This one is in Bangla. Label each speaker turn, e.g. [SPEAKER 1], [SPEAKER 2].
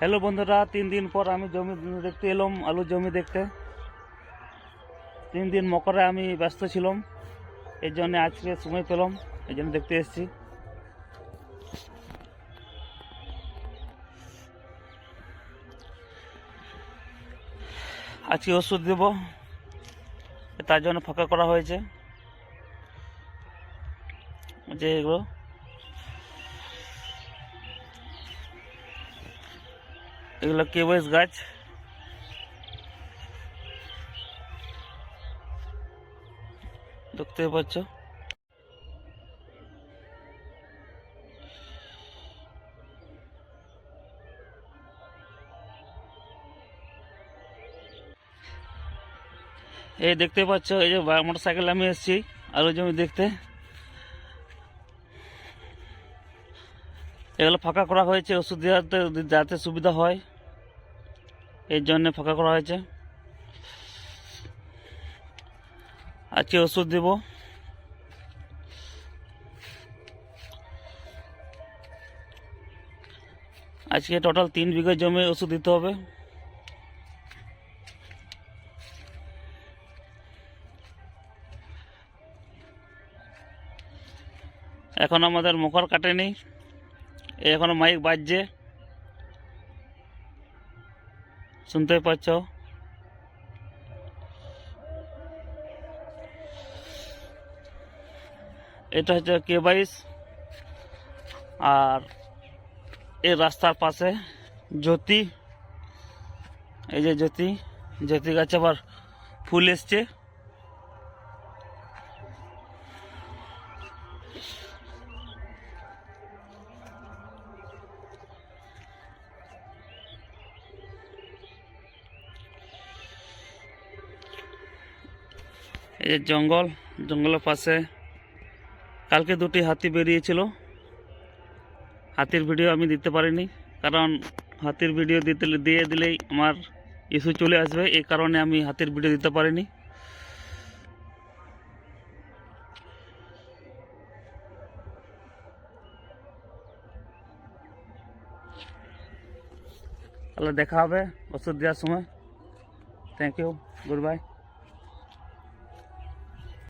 [SPEAKER 1] হ্যালো বন্ধুরা, 3 দিন পর আমি জমি দেখতে এলাম, আলুর জমি দেখতে। 3 দিন মকরে আমি ব্যস্ত ছিলাম, এই জন্য আজকে সময় পেলাম, এই জন্য দেখতে এসেছি। আজকে ওষুধ দেব, তার জন্য ফাঁকা করা হয়েছে। যে এগুলো কেবস গাছ, দেখতে পাচ্ছ। এই দেখতে পাচ্ছ, এই যে মোটরসাইকেল আমি এসেছি আলু জমি দেখতে। এগুলো ফাঁকা করা হয়েছে ওষুধ দেওয়াতে, যাতে সুবিধা হয়, এই জন্য ফাঁকা করা হয়েছে। আজকে ওষুধ দেব। আজকে টোটাল 3 বিঘা জমি ওষুধ দিতে হবে। এখন আমাদের মকর কাটেনি, এখনো মাইক বাজছে, শুনতে পাচ্ছ। এটা হচ্ছে K22, আর এই রাস্তার পাশে জ্যোতি, এই যে জ্যোতি গাছে আবার ফুল এসছে। এই যে জঙ্গলের পাশে কালকে 2টি হাতি বেরিয়েছিল। হাতির ভিডিও আমি দিতে পারিনি, কারণ হাতির ভিডিও দিয়ে দিলেই আমার ইস্যু চলে আসবে, এই কারণে আমি হাতির ভিডিও দিতে পারিনি। তাহলে দেখা হবে ওষুধ দেওয়ার সময়। Thank you, good by.